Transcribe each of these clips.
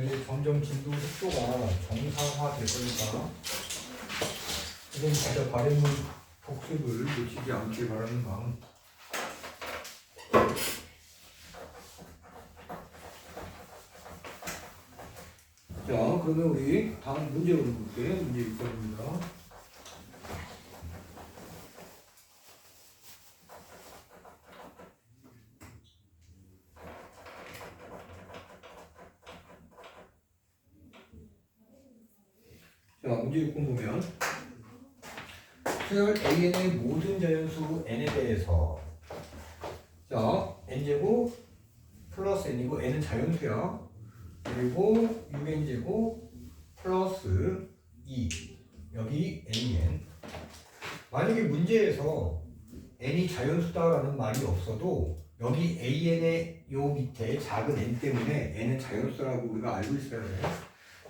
이제 점점 진도 속도가 정상화 될 거니까 지금 진짜 발음문 복습을 놓치지 않길 바라는 마음. 자, 그러면 우리 다음 문제로 볼게요. 문제 6번입니다. 자, 문제 6번 보면 수열 AN의 모든 자연수 N에 대해서 자, N제곱 플러스 N이고 N은 자연수야. 그리고 6N제곱 플러스 2 여기 N이 만약에 문제에서 N이 자연수다라는 말이 없어도 여기 AN의 요 밑에 작은 N 때문에 N은 자연수라고 우리가 알고 있어야 돼.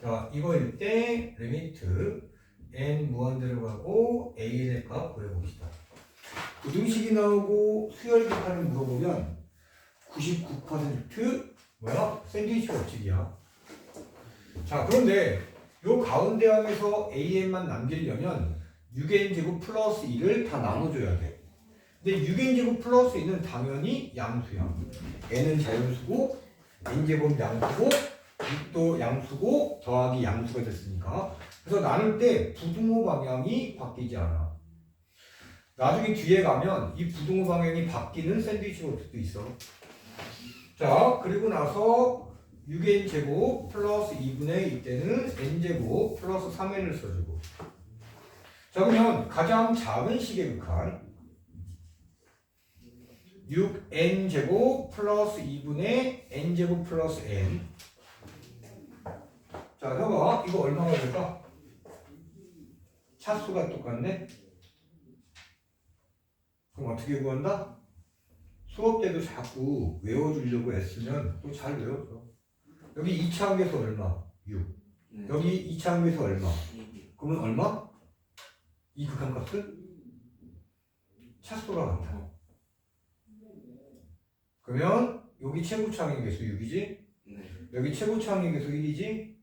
자, 이거일 때 리미트 N 무한대로 가고 AN의 값 구해봅시다. 부등식이 나오고 수열격하를 물어보면 99% 뭐야? 샌드위치 법칙이야. 자, 그런데 요 가운데 항에서 AN만 남기려면 6N제곱 플러스 2를 다 나눠줘야 돼. 근데 6N제곱 플러스 2는 당연히 양수야. N은 자연수고 N제곱 양수고 6도 양수고 더하기 양수가 됐으니까. 그래서 나눌 때 부등호 방향이 바뀌지 않아. 나중에 뒤에 가면 이 부등호 방향이 바뀌는 샌드위치 법칙도 있어. 자, 그리고 나서 6N제곱 플러스 2분의 2 때는 N제곱 플러스 3N을 써주고. 자, 그러면 가장 작은 식의 극한 6N제곱 플러스 2분의 N제곱 플러스 N. 자, 봐봐. 이거 얼마가 될까? 차수가 똑같네? 그럼 어떻게 구한다? 수업 때도 자꾸 외워주려고 애쓰면 또 잘 외워져. 여기 2차 항에서 얼마? 6. 여기 2차 항에서 얼마? 그러면 얼마? 이 극한값은? 차수가 같아. 그러면 여기 최고차항의 개수 6이지? 여기 최고차항의 개수 1이지?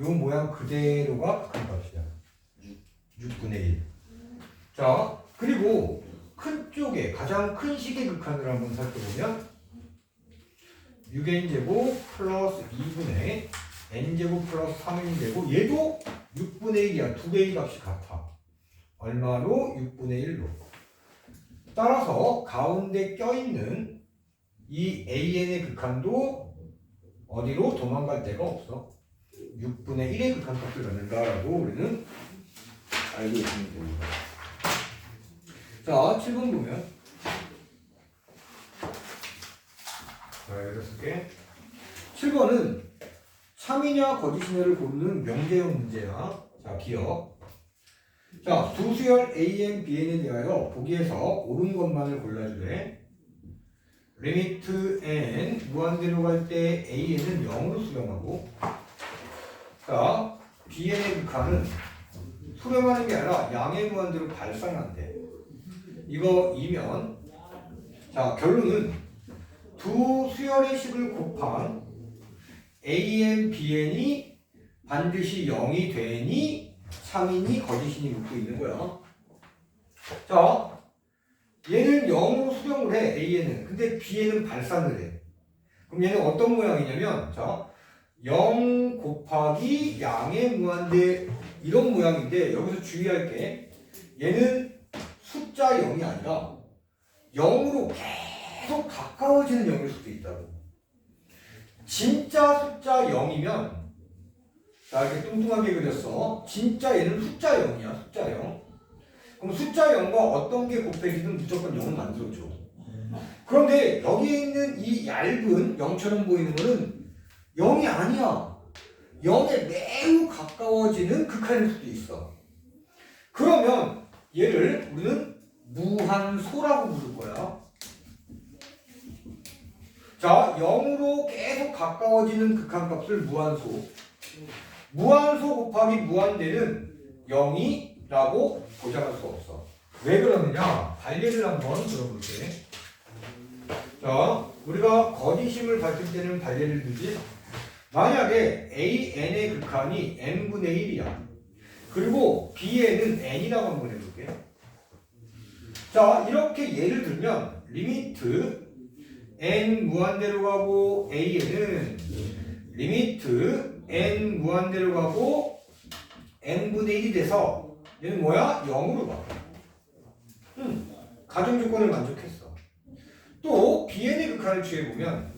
요 모양 그대로가 극한값이야. 6분의 1. 자, 그리고 큰 쪽에 가장 큰 식의 극한을 한번 살펴보면 6N제곱 플러스 2분의 N제곱 플러스 3N제곱 얘도 6분의 1이야. 두 개의 값이 같아. 얼마로? 6분의 1로. 따라서 가운데 껴있는 이 AN의 극한도 어디로 도망갈 데가 없어. 6분의 1의 극한값을 갖는다라고 우리는 알고 있으면 됩니다. 자, 7번 보면 자, 여기다 쓸게. 7번은 참이냐 거짓이냐를 고르는 명제형 문제야. 자, 기억. 자, 두 수열 AN, BN에 대하여 보기에서 옳은 것만을 골라주래. 리미트 N 무한대로 갈 때 AN은 0으로 수렴하고, 자, BN의 극한은 수렴하는 게 아니라 양의 무한대로 발산한대. 이거 이면, 자, 결론은 두 수열의 식을 곱한 AN, BN이 반드시 0이 되니 참이니 거짓이니 묻고 있는 거야. 자, 얘는 0으로 수렴을 해, AN은. 근데 BN은 발산을 해. 그럼 얘는 어떤 모양이냐면, 자, 0 곱하기 양의 무한대 이런 모양인데, 여기서 주의할 게 얘는 숫자 0이 아니라 0으로 계속 가까워지는 0일 수도 있다고. 진짜 숫자 0이면, 자, 이렇게 뚱뚱하게 그렸어. 진짜 얘는 숫자 0이야, 숫자 0. 그럼 숫자 0과 어떤 게 곱해지든 무조건 0을 만들어줘. 그런데 여기에 있는 이 얇은 0처럼 보이는 거는 0이 아니야. 0에 매우 가까워지는 극한일 수도 있어. 그러면 얘를 우리는 무한소라고 부를 거야. 자, 0으로 계속 가까워지는 극한값을 무한소. 무한소 곱하기 무한대는 0이라고 보장할 수 없어. 왜 그러느냐? 관례를 한번 들어볼게. 자, 우리가 거짓임을 밝힐 때는 관례를 들지. 만약에 AN의 극한이 n분의 1이야. 그리고 B에는 n이라고 한번 해볼게. 자, 이렇게 예를 들면 리미트 n 무한대로 가고 A에는 리미트 n 무한대로 가고 n분의 1이 돼서 얘는 뭐야? 0으로 가. 가정 조건을 만족했어. 또 Bn의 극한을 취해보면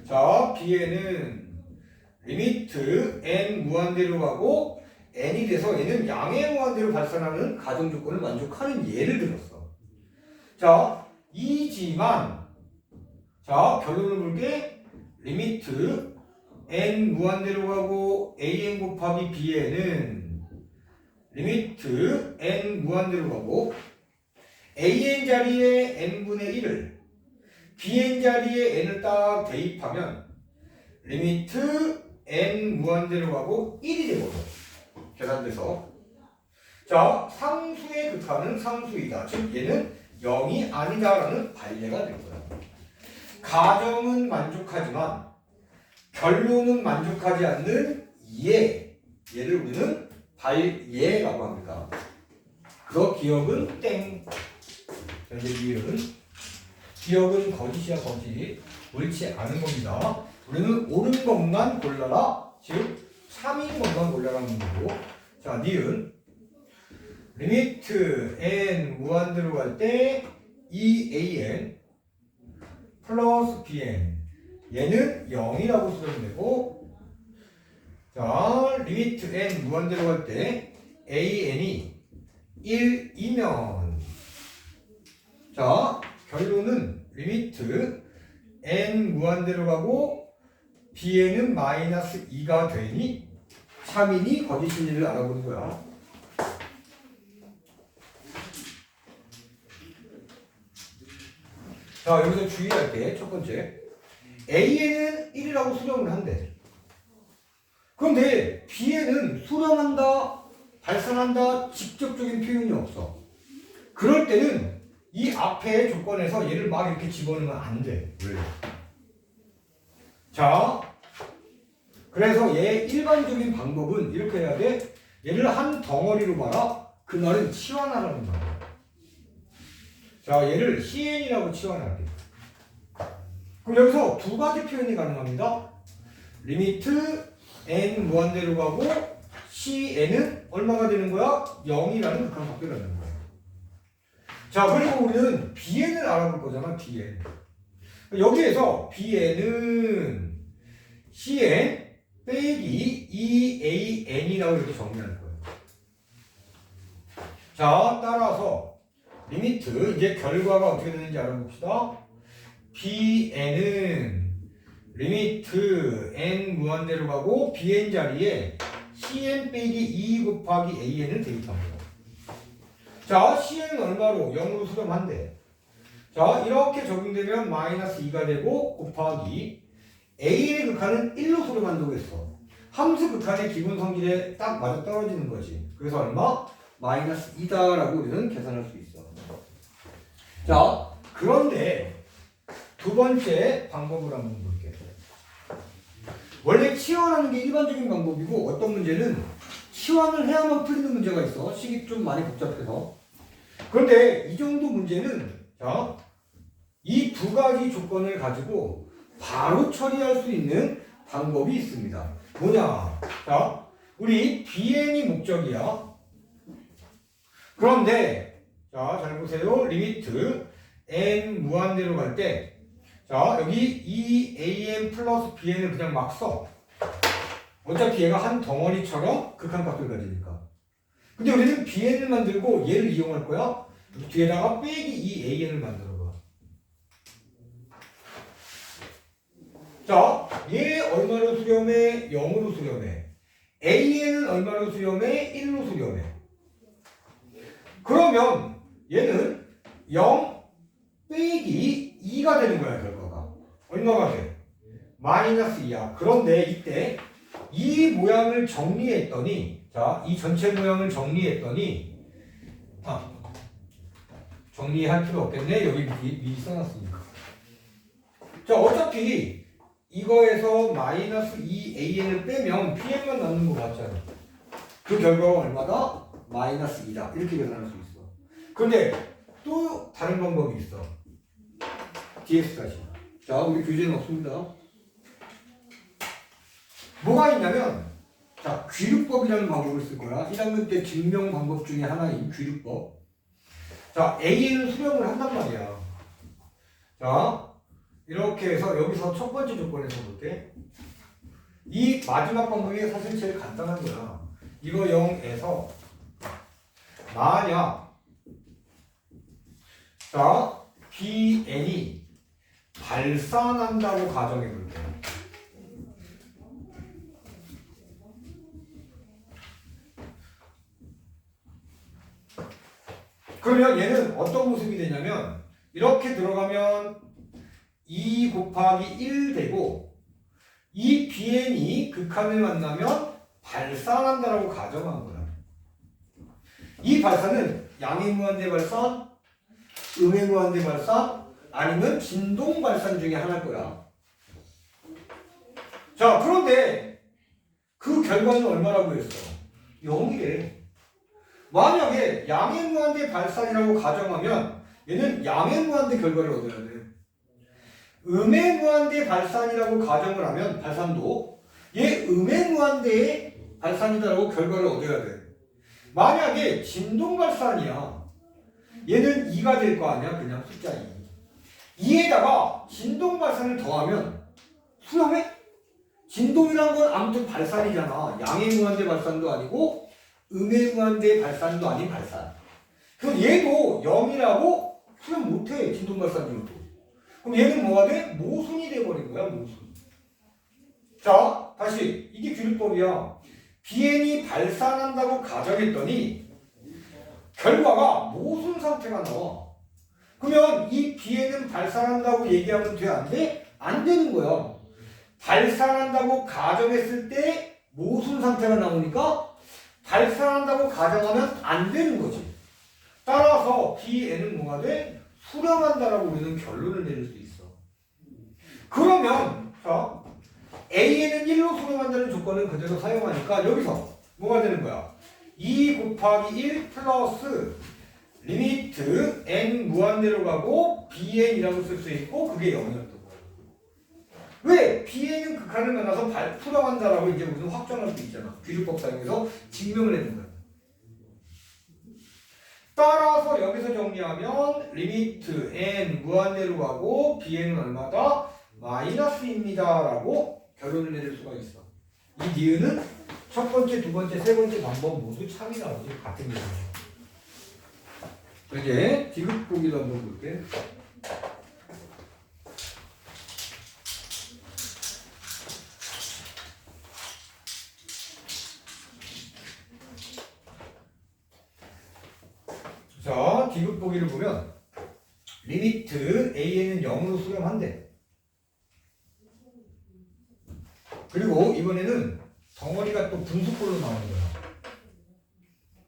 자, B에는 리미트 n 무한대로 가고 n이 돼서 얘는 양의 무한대로 발산하는 가정 조건을 만족하는 예를 들었어. 자, 이지만 자, 결론을 볼게. 리미트 n 무한대로 가고 an 곱하기 b에는 리미트 n 무한대로 가고 an 자리에 n분의 1을 bn 자리에 n을 딱 대입하면 리미트 n 무한대로 가고 1이 되거든. 계산돼서. 자, 상수의 극한은 상수이다. 즉 얘는 0이 아니다라는 관례가 될 거야. 가정은 만족하지만 결론은 만족하지 않는 얘를 우리는 발예라고 합니다. 그래서 기억은 땡. 이제 기억은 거짓이야 거짓. 옳지 않은 겁니다. 우리는 옳은 것만 골라라. 즉 3인 것만 골라라는 거고. 자, 니은 리미트 n 무한대로 갈 때 2an 플러스 bn 얘는 0이라고 쓰면 되고, 자, 리미트 n 무한대로 갈 때 an이 1이면 자, 결론은 리미트 n 무한대로 가고 bn은 마이너스 2가 되니 참이니 거짓인지를 알아보는 거야. 자, 여기서 주의할 게 첫 번째, A에는 1이라고 수렴을 한대. 그런데 B에는 수렴한다, 발산한다 직접적인 표현이 없어. 그럴 때는 이 앞에 조건에서 얘를 막 이렇게 집어넣으면 안 돼. 왜? 자, 그래서 얘 일반적인 방법은 이렇게 해야 돼. 얘를 한 덩어리로 봐라. 그 말은 치환하라는 말이야. 자, 얘를 CN이라고 치환할게. 그럼 여기서 두 가지 표현이 가능합니다. 리미트 n 무한대로 가고 CN은 얼마가 되는 거야? 0이라는 극한 밖에 되는 거야. 자, 그리고 우리는 BN을 알아볼 거잖아. BN. 여기에서 BN은 CN 빼기 EAN이라고 이렇게 정리할 거예요. 자, 따라서 리미트, 이제 결과가 어떻게 되는지 알아봅시다. Bn은 리미트 n 무한대로 가고 Bn 자리에 Cn 빼기 2 곱하기 AN을 대입합니다. 자, Cn은 얼마로? 0으로 수렴한대. 자, 이렇게 적용되면 마이너스 2가 되고 곱하기 A의 극한은 1로 수렴한다고 했어. 함수 극한의 기본 성질에 딱 맞아 떨어지는 거지. 그래서 얼마? 마이너스 2다라고 우리는 계산할 수 있어. 자, 그런데 두 번째 방법을 한번 볼게요. 원래 치환하는 게 일반적인 방법이고, 어떤 문제는 치환을 해야만 풀리는 문제가 있어. 식이 좀 많이 복잡해서. 그런데 이 정도 문제는 자, 이 두 가지 조건을 가지고 바로 처리할 수 있는 방법이 있습니다. 뭐냐? 자, 우리 BN이 목적이야. 그런데 자, 잘 보세요. 리미트 n 무한대로 갈 때 자, 여기 EAN 플러스 BN을 그냥 막 써. 어차피 얘가 한 덩어리처럼 극한값을 가지니까. 근데 우리는 BN을 만들고 얘를 이용할 거야. 뒤에다가 빼기 EAN을 만들어 봐. 자, 얘 얼마로 수렴해? 0으로 수렴해. AN은 얼마로 수렴해? 1로 수렴해. 그러면 얘는 0 빼기 2가 되는 거야, 결과가. 얼마가 돼? 마이너스 2야. 그런데 이때 이 모양을 정리했더니 자, 이 전체 모양을 정리했더니 정리할 필요 없겠네. 여기 미리 써놨으니까. 자, 어차피 이거에서 마이너스 2an을 빼면 bn만 남는 거 맞잖아. 그 결과가 얼마다? 마이너스 2다. 이렇게 계산할 수 있어. 그런데 또 다른 방법이 있어. dx-. 자, 우리 교재는 없습니다. 뭐가 있냐면, 자, 귀륙법이라는 방법을 쓸 거야. 1학년 때 증명 방법 중에 하나인 귀륙법. 자, a는 수렴을 한단 말이야. 자, 이렇게 해서 여기서 첫 번째 조건에서 볼게. 이 마지막 방법이 사실 제일 간단한 거야. 이거 0에서 만약 자, bn이 발산한다고 가정해 볼게요. 그러면 얘는 어떤 모습이 되냐면 이렇게 들어가면 2 곱하기 1 되고 이 bn이 극한을 만나면 발산한다라고 가정한 거야. 이 발산은 양의 무한대 발산, 음의 무한대 발산, 아니면 진동 발산 중에 하나일 거야. 자, 그런데 그 결과는 얼마라고 했어? 0이래. 만약에 양의 무한대 발산이라고 가정하면 얘는 양의 무한대 결과를 얻어야 돼. 음의 무한대 발산이라고 가정을 하면 발산도 얘 음의 무한대의 발산이다라고 결과를 얻어야 돼. 만약에 진동 발산이야. 얘는 2가 될 거 아니야? 그냥 숫자 2. 2에다가 진동 발산을 더하면 수렴해? 진동이란 건 아무튼 발산이잖아. 양의 무한대 발산도 아니고 음의 무한대 발산도 아닌 발산. 그럼 얘도 0이라고 수렴 못해. 진동 발산이어도. 그럼 얘는 뭐가 돼? 모순이 돼버린 거야. 모순. 자, 다시 이게 규律법이야. bn이 발산한다고 가정했더니 결과가 모순 상태가 나와. 그러면 이 bn은 발산한다고 얘기하면 돼? 안 돼? 안 되는 거야. 발산한다고 가정했을 때 모순 상태가 나오니까 발산한다고 가정하면 안 되는 거지. 따라서 bn은 뭐가 돼? 수렴한다라고 우리는 결론을 내릴 수 있어. 그러면 자, a는 1로 수렴한다는 조건을 그대로 사용하니까 여기서 뭐가 되는 거야? 2 곱하기 1 플러스 리미트 n 무한대로 가고 bn이라고 쓸 수 있고 그게 0이었던 거야. 왜? bn은 극한을 만나서 수렴한다라고 이제 우리는 확정할 수 있잖아. 규칙법 사용해서 증명을 해준 거야. 따라서 여기서 정리하면 리미트 n 무한대로 가고 bn은 얼마다? 마이너스입니다 라고 결론을 내릴 수가 있어. 이 니은은 첫 번째, 두 번째, 세 번째 방법 모두 참이라고 같은 거예요. 이제 디귿 보기도 한번 볼게. 자, 디귿 보기를 보면 리미트 a는 0으로 수렴한대. 그리고 이번에는 덩어리가 또 분수꼴로 나오는 거야.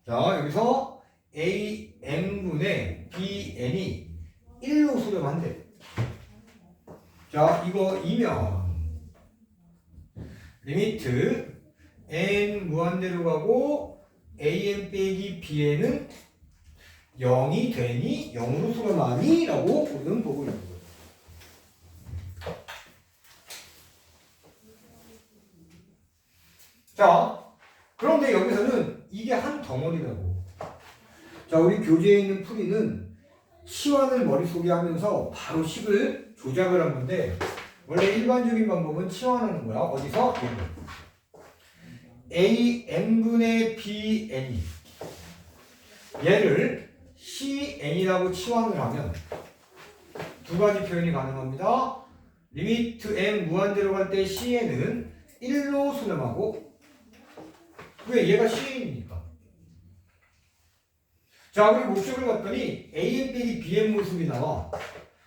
자, 여기서 am분의 bn이 1로 수렴한대. 자, 이거 이면 리미트 n 무한대로 가고 an 빼기 bn은 0이 되니 0으로 수렴하니? 라고 우리는 보고 있는 거예요. 자, 그런데 여기서는 이게 한 덩어리라고. 자, 우리 교재에 있는 풀이는 치환을 머릿속에 하면서 바로 식을 조작을 한 건데 원래 일반적인 방법은 치환하는 거야. 어디서? am분의 bn이 얘를 cn이라고 치환을 하면 두 가지 표현이 가능합니다. 리미트 n 무한대로 갈 때 cn은 1로 수렴하고 왜? 얘가 cn이니까. 자, 그리고 목적을 봤더니 an 빼기 bn 모습이 나와.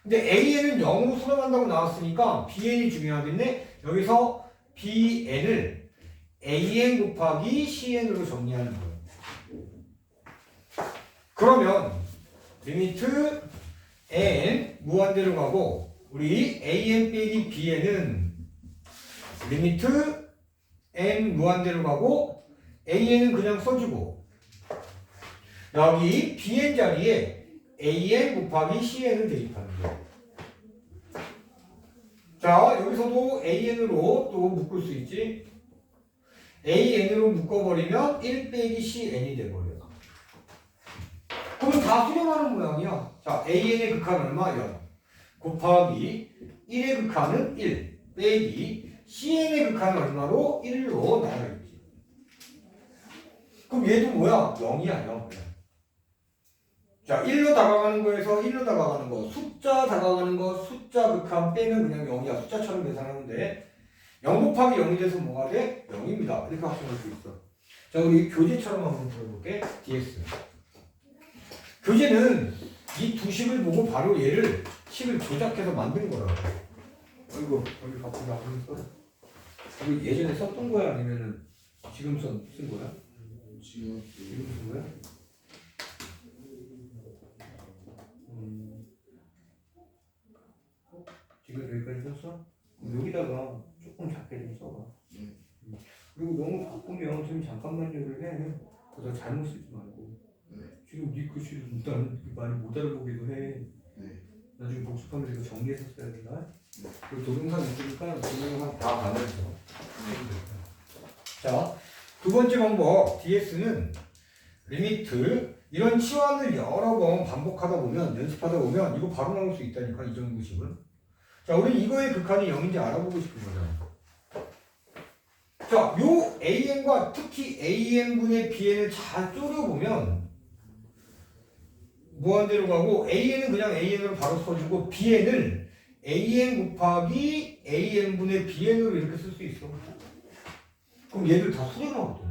근데 an은 0으로 수렴한다고 나왔으니까 bn이 중요하겠네. 여기서 bn을 an 곱하기 cn으로 정리하는 거예요. 그러면 리미트 n 무한대로 가고 우리 an 빼기 bn은 리미트 n 무한대로 가고 an은 그냥 써주고 여기 bn 자리에 an 곱하기 cn을 대입하는 거예요. 자, 여기서도 an으로 또 묶을 수 있지. an으로 묶어버리면 1 빼기 cn이 돼버려요. 그럼 다 수렴하는 모양이야. 자, an의 극한은 얼마? 0 곱하기 1의 극한은 1 빼기 cn의 극한은 얼마로? 1로 나눠있지. 그럼 얘도 뭐야? 0이야 0. 자, 1로 다가가는 거에서 1로 다가가는 거, 숫자 다가가는 거, 숫자 극한 빼면 그냥 0이야. 숫자처럼 계산하면 돼. 0 곱하기 0이 돼서 뭐가 돼? 0입니다. 이렇게 확정할 수 있어. 자, 우리 교재처럼 한번 들어볼게. ds. 교재는 이 두 식을 보고 바로 얘를 식을 조작해서 만든 거라고. 어이구, 여기 갖고 나오면서. 이거 예전에 썼던 거야? 아니면은 지금 쓴 거야? 지금 쓴 거야? 지금 여기까지 썼어? 여기다가 조금 작게 좀 써봐. 그리고 너무 바쁘면 좀 잠깐만요를 해. 그러다 잘못 쓰지 말고. 지금 네 글씨를 일단 많이 못 알아보기도 해. 나중에 복습하면서 이거 정리해서 써야 된다. 그리고 동영상 있으니까 동영상 다 가면서. 자, 두 번째 방법 DS는 리미트 이런 치환을 여러 번 반복하다 보면 연습하다 보면 이거 바로 나올 수 있다니까 이 정도 식은. 자, 우리 이거의 극한이 0인지 알아보고 싶은 거잖아. 자, 요 an과 특히 an분의 bn을 잘 쪼려보면 무한대로 가고 an은 그냥 an으로 바로 써주고 bn을 an 곱하기 an분의 bn으로 이렇게 쓸 수 있어. 그럼 얘들 다 수렴하거든.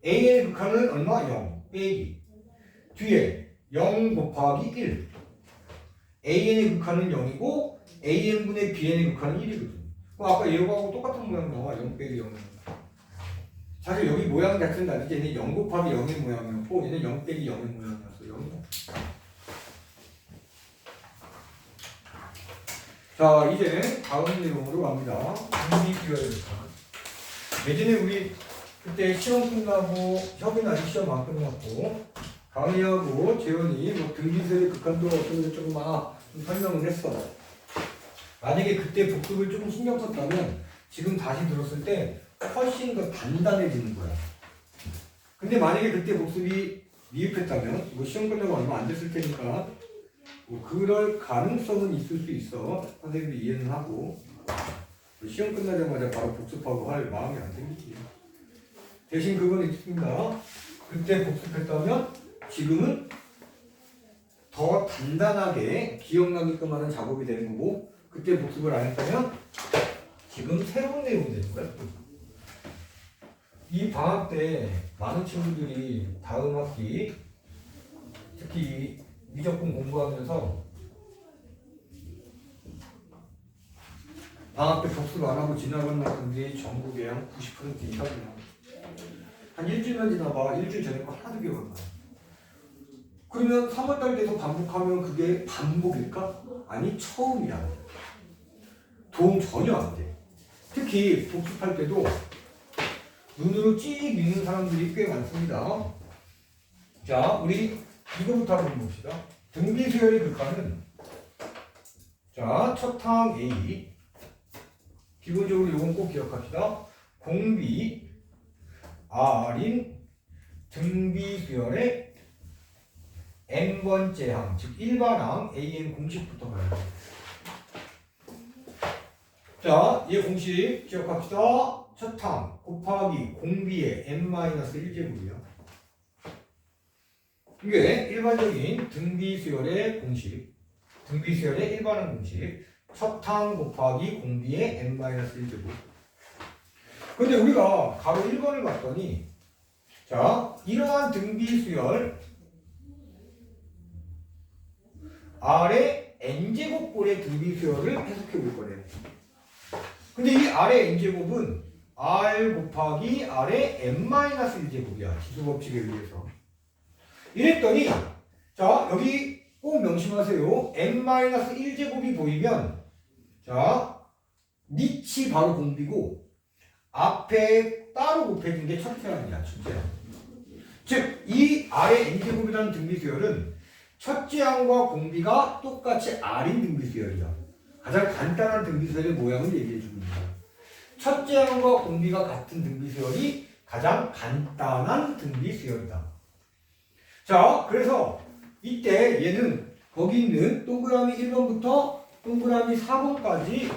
an의 극한은 얼마? 0 빼기 뒤에 0 곱하기 1 an의 극한은 0이고 an분의 bn의 극한은 1이거든. 그럼 아까 얘하고 똑같은 모양 나와. 0 빼기 0. 사실 여기 모양 자체는 다르지. 얘는 0 곱하기 0의 모양이었고 얘는 0 빼기 0의 모양이었어. 0이야. 자, 이제 다음 내용으로 갑니다. 분비교의 극한. 예전에 우리 그때 시험 끝나고 협의는 아직 시험 안 끝났고 강의하고 재현이 뭐 등비수의 극한도 어떤 조금 좀 설명을 했어. 만약에 그때 복습을 조금 신경 썼다면 지금 다시 들었을 때 훨씬 더 단단해지는 거야. 근데 만약에 그때 복습이 미흡했다면 뭐 시험 끝나고 얼마 안 됐을 테니까 뭐 그럴 가능성은 있을 수 있어. 선생님도 이해는 하고 시험 끝나자마자 바로 복습하고 할 마음이 안 생기지. 대신 그건 있습니다. 그때 복습했다면 지금은 더 단단하게 기억나게끔 하는 작업이 되는 거고 그때 복습을 안 했다면 지금 새로운 내용이 되는 거야. 이 방학 때 많은 친구들이 다음 학기 특히 미적분 공부하면서 방학 때 복습 안 하고 지나간 학생들이 전국에 한 90% 이상이야. 한 일주일만 지나봐. 일주일 전에 거 하나도 기억 안 나. 그러면 3월달 돼서 반복하면 그게 반복일까? 아니, 처음이야. 도움 전혀 안 돼. 특히 복습할 때도 눈으로 찍 읽는 사람들이 꽤 많습니다. 자, 우리 이거부터 한번 봅시다. 등비수열의 극한은 자, 첫 항 A 기본적으로 이건 꼭 기억합시다. 공비 R인 등비수열의 n번째 항, 즉 일반항 AN 공식부터 가야 돼요. 자, 얘 공식 기억합시다. 첫 항 곱하기 공비의 n-1제곱이요. 이게 일반적인 등비수열의 공식, 등비수열의 일반항 공식. 첫 항 곱하기 공비의 n-1제곱. 근데 우리가 가로 1번을 봤더니 자, 이러한 등비수열 R의 n제곱꼴의 등비수열을 해석해 볼 거래요. 근데 이 R의 n제곱은 R 곱하기 R의 n-1제곱이야. 지수법칙에 의해서. 이랬더니 자 여기 꼭 명심하세요. n-1제곱이 보이면 자 밑이 바로 공비고 앞에 따로 곱해준 게 첫째 항이야. 첫째 항. 즉 이 R의 n제곱이라는 등비수열은 첫째 항과 공비가 똑같이 R인 등비수열이야. 가장 간단한 등비수열의 모양을 얘기해 줍니다. 첫째 항과 공비가 같은 등비수열이 가장 간단한 등비수열이다. 자, 그래서 이때 얘는 거기 있는 동그라미 1번부터 동그라미 4번까지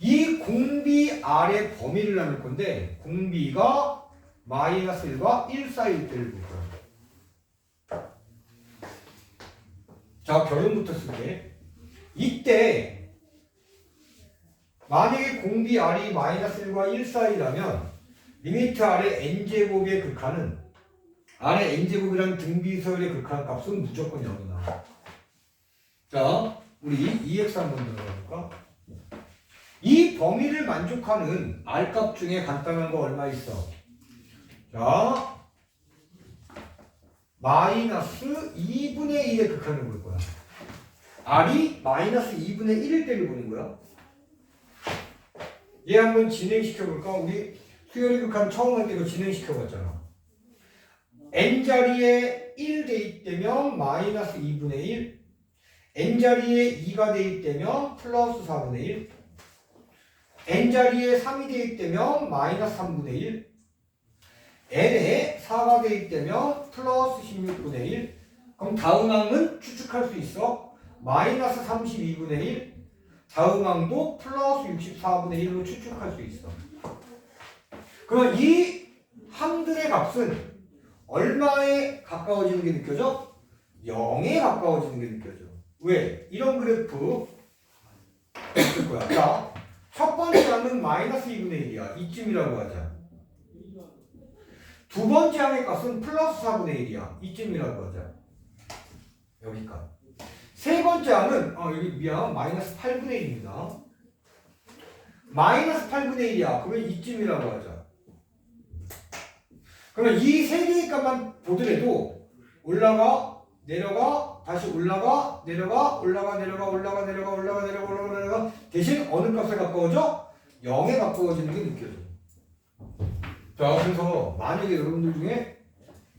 이 공비 R의 범위를 나눌 건데 공비가 -1과 1 사이일 때를 볼 거야. 자, 결론부터 쓸게. 이때 만약에 공비 R이 -1과 1 사이라면 리미트 R의 n제곱의 극한은 R의 n제곱이라는 등비수열의 극한 값은 무조건 0이 나와. 자, 우리 EX 한번 들어볼까? 이 범위를 만족하는 R값 중에 간단한 거 얼마 있어? 자, -2분의 1의 극한을 볼 거야. R이 -2분의 1일 때를 보는 거야. 얘 한번 진행시켜 볼까? 우리 수열의 극한 처음 할 때 이거 진행시켜 봤잖아. n자리에 1 대입되면 -2분의 1, n자리에 2가 대입되면 플러스 4분의 1, n자리에 3이 대입되면 -3분의 1, n에 4가 대입되면 플러스 16분의 1. 그럼 다음 항은 추측할 수 있어. -32분의 1. 다음 항도 플러스 64분의 1로 추측할 수 있어. 그럼 이 항들의 값은 얼마에 가까워지는 게 느껴져? 0에 가까워지는 게 느껴져. 왜? 이런 그래프 있을 거야. 자, 첫 번째 항은 -2분의 1이야. 이쯤이라고 하자. 두 번째 항의 값은 플러스 4분의 1이야. 이쯤이라고 하자. 여기까지. 세 번째 항은 여기 미안 -8분의 1입니다. -8분의 1이야. 그러면 이쯤이라고 하자. 그러면 이 세 개의 값만 보더라도 올라가 내려가 다시 올라가 내려가 올라가 내려가 올라가 내려가 올라가 내려가 올라가 내려가 대신 어느 값에 가까워져? 0에 가까워지는 게 느껴져. 자, 그래서 만약에 여러분들 중에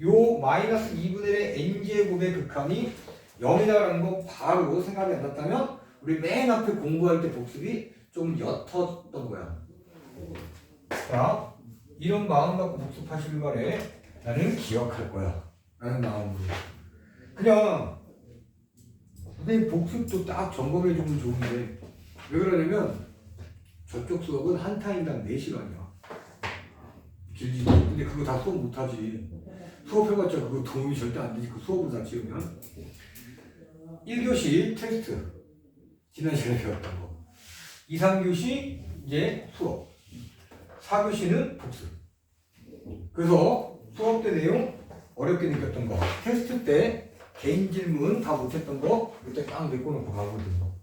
요 -2분의 1의 n제곱의 극한이 0이다라는 거 바로 생각이 안 났다면 우리 맨 앞에 공부할 때 복습이 좀 옅었던 거야. 자, 이런 마음 갖고 복습하시길 바래. 나는 기억할 거야 라는 마음으로. 그냥 선생님 복습도 딱 점검해 주면 좋은데 왜 그러냐면 저쪽 수업은 한 타임당 4시간이야. 길지. 근데 그거 다 수업 못하지. 수업해봤자 그거 도움이 절대 안 되지. 그 수업을 다 지으면. 1교시 테스트. 지난 시간에 배웠던 거. 2, 3교시 이제 수업. 4교시는 복습. 그래서 수업 때 내용 어렵게 느꼈던 거. 테스트 때 개인 질문 다 못했던 거 이때 딱 메꿔놓고 가거든요.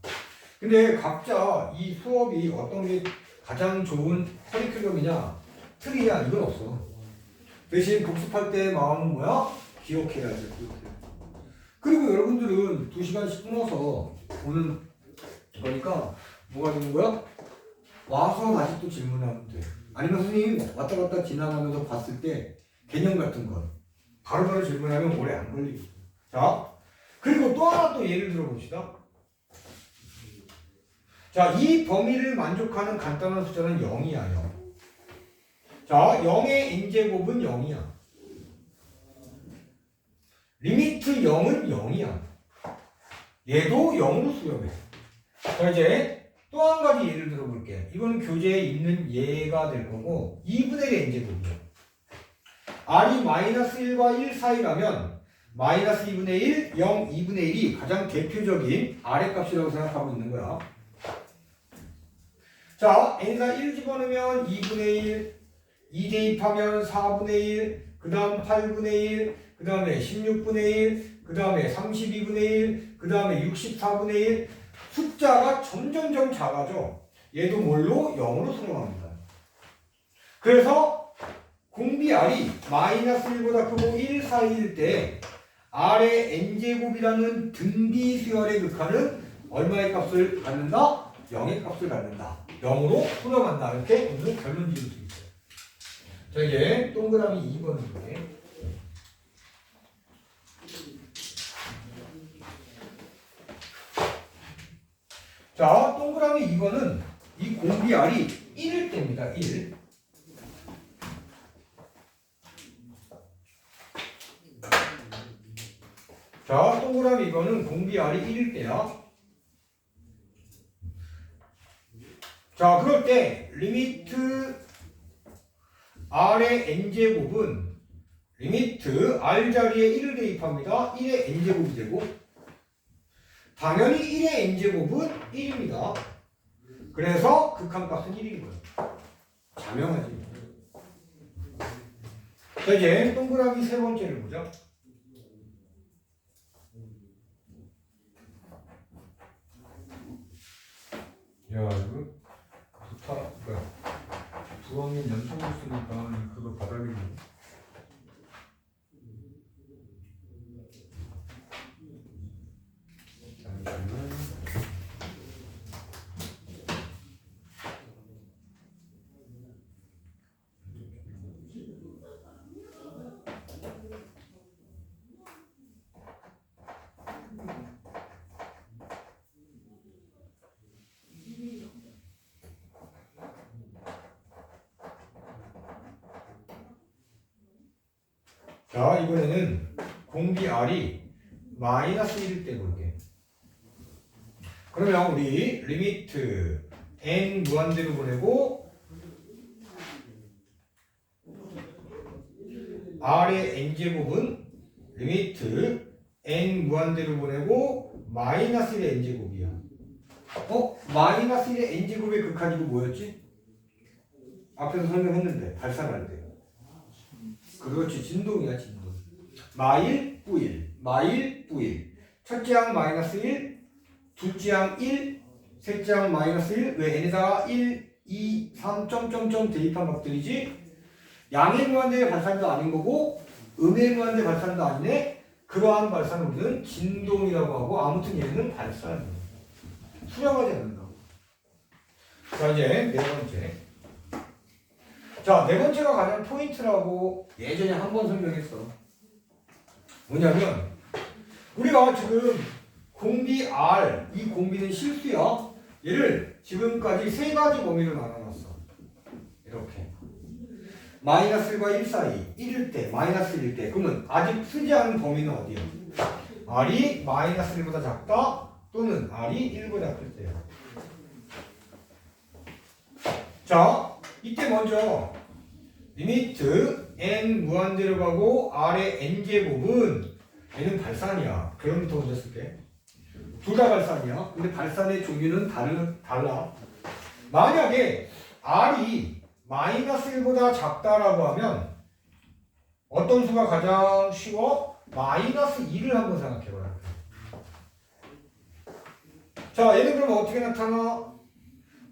근데 각자 이 수업이 어떤 게 가장 좋은 커리큘럼이냐 틀이냐 이건 없어. 대신 복습할 때 마음은 뭐야? 기억해야지. 그리고 여러분들은 2시간씩 끊어서 오는 거니까 뭐가 되는 거야? 와서 다시 또 질문하면 돼. 아니면 선생님 왔다 갔다 지나가면서 봤을 때 개념 같은 거 바로바로 질문하면 오래 안 걸리고. 자, 그리고 또 하나 또 예를 들어 봅시다. 자, 이 범위를 만족하는 간단한 숫자는 0이야. 0. 자, 0의 n제곱은 0이야. 리미트 0은 0이야. 얘도 0으로 수렴해. 자, 이제 또 한 가지 예를 들어 볼게. 이건 교재에 있는 예가 될 거고 2분의 1의 n제곱이야. r이 -1과 1 사이라면 -2분의 1, 0, 2분의 1이 가장 대표적인 R의 값이라고 생각하고 있는 거야. 자, n사 1 집어넣으면 2분의 1, 2 대입하면 4분의 1, 그 다음 8분의 1, 그 다음에 16분의 1, 그 다음에 32분의 1, 그 다음에 64분의 1. 숫자가 점점점 작아져. 얘도 뭘로? 0으로 수렴합니다. 그래서 공비 R이 마이너스 1보다 크고 1 사이일 때 R의 n제곱이라는 등비 수열의 극한은 얼마의 값을 갖는다? 0의 값을 갖는다. 0으로 수렴한다. 이렇게 오늘 결론 지을 수 있어요. 자, 이제 동그라미 2번을 볼게. 자, 동그라미 2번은 이 공비 R이 1일 때입니다. 1. 자, 동그라미 2번은 공비 R이 1일 때야. 자, 그럴 때 리미트 R의 n제곱은 리미트 R 자리에 1을 대입합니다. 1의 n제곱이 되고 당연히 1의 n제곱은 1입니다. 그래서 극한값은 1인 거예요. 자명하지. 자, 이제 동그라미 세 번째를 보자. 야, 이거 좋다. 뭐야? 두 학년 연속으로 쓰니까 그거 받아들이네. 자, 이번에는 공비 R이 마이너스 1일 때 볼게. 그러면 우리 리미트 n 무한대로 보내고 R의 n제곱은 리미트 n 무한대로 보내고 마이너스 1의 n제곱이야. 마이너스 1의 n제곱의 극한 이거 뭐였지? 앞에서 설명했는데 발산할 때. 그렇지, 진동이야, 진동. 마일, 뿌일, 마일, 뿌일. 첫째 항 마이너스 1, 둘째 항 1, 셋째 항 마이너스 1. 왜 n에다가 1, 2, 3, 점점점 대입한 것들이지? 양의 무한대의 발산도 아닌 거고 음의 무한대 발산도 아니네. 그러한 발산을 우리는 진동이라고 하고 아무튼 얘는 발산이에요. 수렴하지 않는다고. 자, 이제 네 번째. 자, 네 번째가 가장 포인트라고 예전에 한 번 설명했어. 뭐냐면 우리가 지금 공비 R, 이 공비는 실수야. 얘를 지금까지 세 가지 범위로 나눠놨어. 이렇게 마이너스 1과 1 사이, 1일 때, 마이너스 1일 때. 그러면 아직 쓰지 않은 범위는 어디야? R이 마이너스 1보다 작다 또는 R이 1보다 클 때야. 자, 이때 먼저 리미트 n 무한대로 가고 R의 n제곱은 얘는 발산이야. 그럼부터 먼저 쓸게. 둘 다 발산이야. 근데 발산의 종류는 달라. 만약에 R이 마이너스 1보다 작다라고 하면 어떤 수가 가장 쉬워? 마이너스 2를 한번 생각해봐요. 자, 얘는 그러면 어떻게 나타나?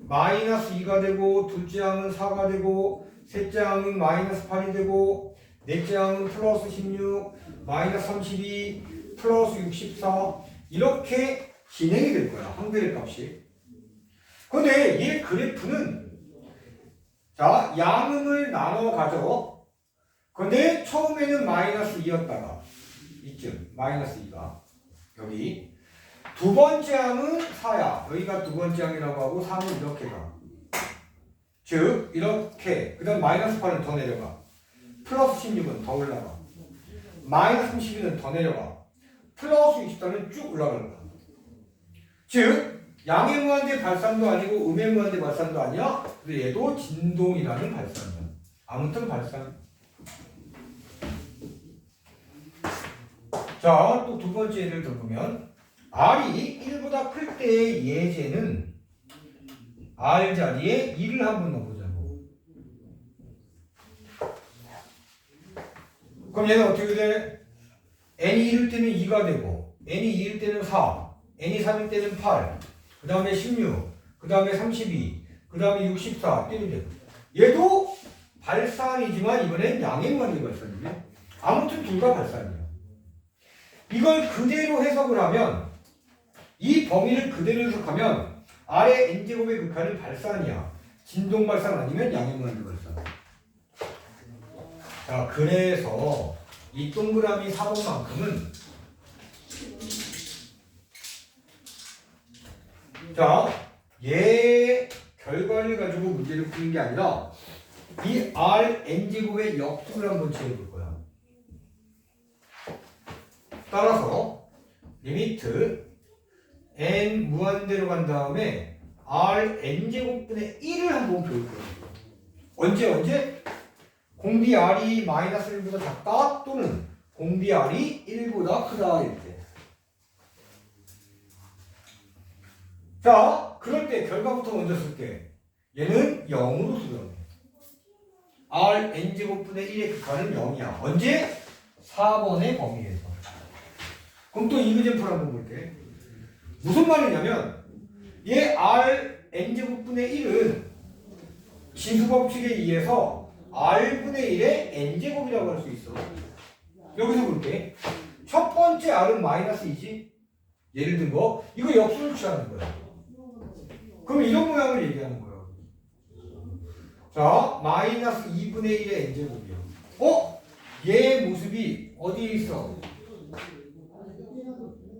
마이너스 2가 되고 둘째 항은 4가 되고 셋째 항은 마이너스 8이 되고 넷째 항은 플러스 16, 마이너스 32, 플러스 64 이렇게 진행이 될 거야. 항들의 값이. 근데 얘 그래프는 자, 양음을 나눠 가져. 근데 처음에는 마이너스 2였다가 이쯤 마이너스 2가 여기 두 번째 항은 4야. 여기가 두 번째 항이라고 하고 3은 이렇게 가. 즉 이렇게 그 다음 마이너스 8은 더 내려가. 플러스 16은 더 올라가. 마이너스 32는 더 내려가. 플러스 64는 쭉 올라가는 거야. 즉 양의 무한대 발산도 아니고 음의 무한대 발산도 아니야. 근데 얘도 진동이라는 발산이야. 아무튼 발산. 자, 또 두 번째 예를 들어보면 R이 1보다 클 때의 예제는 R 자리에 2를 한번 넣어보자고. 그럼 얘는 어떻게 돼? n이 1일 때는 2가 되고 n이 2일 때는 4, n이 3일 때는 8, 그 다음에 16, 그 다음에 32, 그 다음에 64 때리면 되고 얘도 발산이지만 이번엔 양의 무한대 발산이에요. 아무튼 둘 다 발산이에요. 이걸 그대로 해석을 하면 이 범위를 그대로 해석하면 아래 n제곱의 극한은 발산이야. 진동 발산 아니면 양의 무한대 발산. 자, 그래서 이 동그라미 4번만큼은 자, 얘 결과를 가지고 문제를 푸는 게 아니라 이 Rn제곱의 역수를 한번 채워볼 거야. 따라서 리미트 n 무한대로 간 다음에 Rn제곱분의 1을 한번 배울 거야. 언제? 공비 R이 마이너스 1보다 작다 또는 공비 R이 1보다 크다 이렇게. 자, 그럴 때 결과부터 먼저 쓸게. 얘는 0으로 수렴해. Rn제곱분의 1의 극한은 0이야. 언제? 4번의 범위에서. 그럼 또 이그젠플 한번 볼게. 무슨 말이냐면 얘 Rn제곱분의 1은 지수법칙에 의해서 R분의 1의 n제곱이라고 할 수 있어. 여기서 볼게. 첫 번째 R은 마이너스 2지? 예를 든 거. 이거 역수를 취하는 거야. 그럼 이런 모양을 얘기하는 거야. 자, 마이너스 2분의 1의 n제곱이야. 얘 모습이 어디에 있어?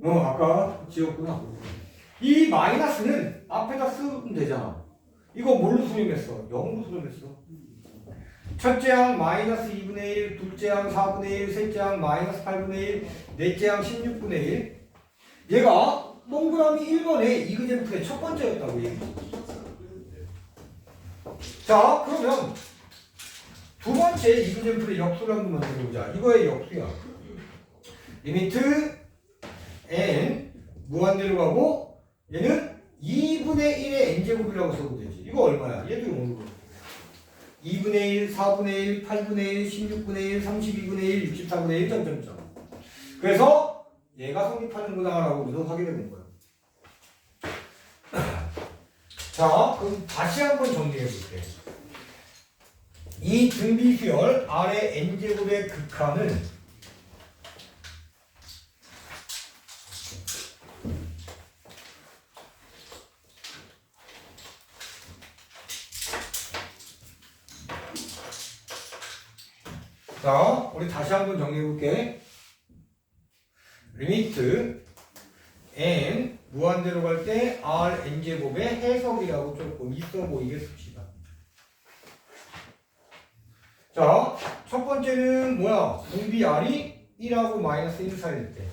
아까 지웠구나. 이 마이너스는 앞에다 쓰면 되잖아. 이거 뭘로 수렴했어? 0으로 수렴했어. 첫째 항 마이너스 2분의 1, 둘째 항 4분의 1, 셋째 항 마이너스 8분의 1, 넷째 항 16분의 1. 얘가 동그라미 1번의 이그젠플의 첫 번째였다고 얘기해. 자, 그러면 두 번째 이그젠플의 역수를 한번 만들어보자. 이거의 역수야. 리미트 n 무한대로 가고 얘는 2분의 1의 n제곱이라고 써도 되지. 이거 얼마야? 얘도 0으로. 2분의 1, 4분의 1, 8분의 1, 16분의 1, 32분의 1, 64분의 1, 점점점. 그래서 얘가 성립하는구나라고 우리도 확인해 본 거야. 자, 그럼 다시 한번 정리해 볼게. 이 등비수열 R의 n제곱의 극한은 자, 우리 다시 한번 정리해 볼게. 리미트 n 무한대로 갈 때 Rn제곱의 해석이라고 조금 있어 보이게 씁시다. 자, 첫 번째는 뭐야? 공비 R이 1하고 마이너스 1 사이일 때.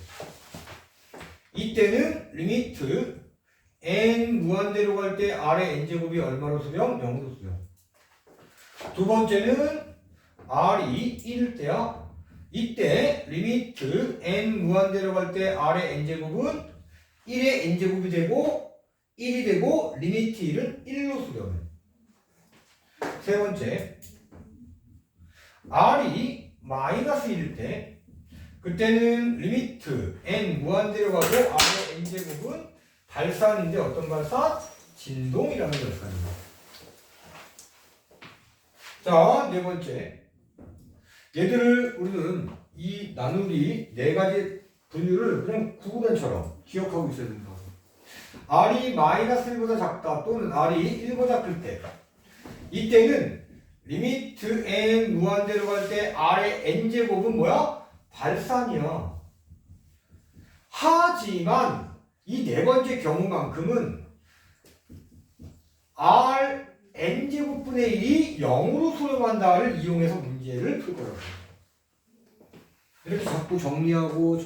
이때는 리미트 n 무한대로 갈 때 R의 n제곱이 얼마로 수렴? 0으로 수렴. 두 번째는 R이 1일 때야. 이때 리미트 n 무한대로 갈 때 R의 n제곱은 1의 n제곱이 되고 1이 되고 리미트 1은 1로 수렴해. 세 번째, R이 마이너스 1일 때 그때는 리미트 n 무한대로 가고 R의 n제곱은 발산인데 어떤 발산? 진동이라는 발산입니다. 자, 네 번째, 얘들을 우리는 이 나누기 네 가지 분류를 그냥 구구단처럼 기억하고 있어야 된다. R이 마이너스 1보다 작다 또는 R이 1보다 클 때 이때는 리미트 n 무한대로 갈 때 R의 n제곱은 뭐야? 발산이야. 하지만 이 네 번째 경우만큼은 R n제곱분의 1이 0으로 수렴한다를 이용해서 문제를 풀 거라고. 이렇게 자꾸 정리하고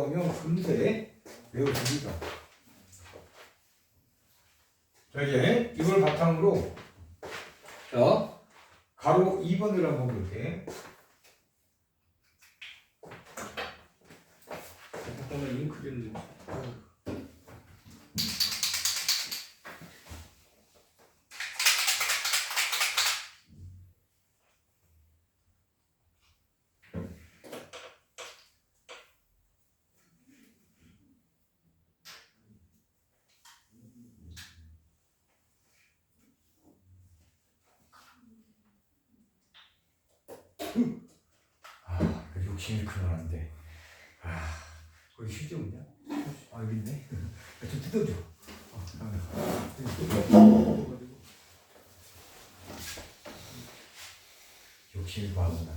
하면 금세 외워집니다. 자, 이제 이걸 바탕으로 자, 가로 2번을 한번 볼게. 잠깐만 잉크를 욕심이 크는데. 아, 거기 휴지 없냐? 아, 여기 있네. 좀 뜯어줘. 욕심이 많구나.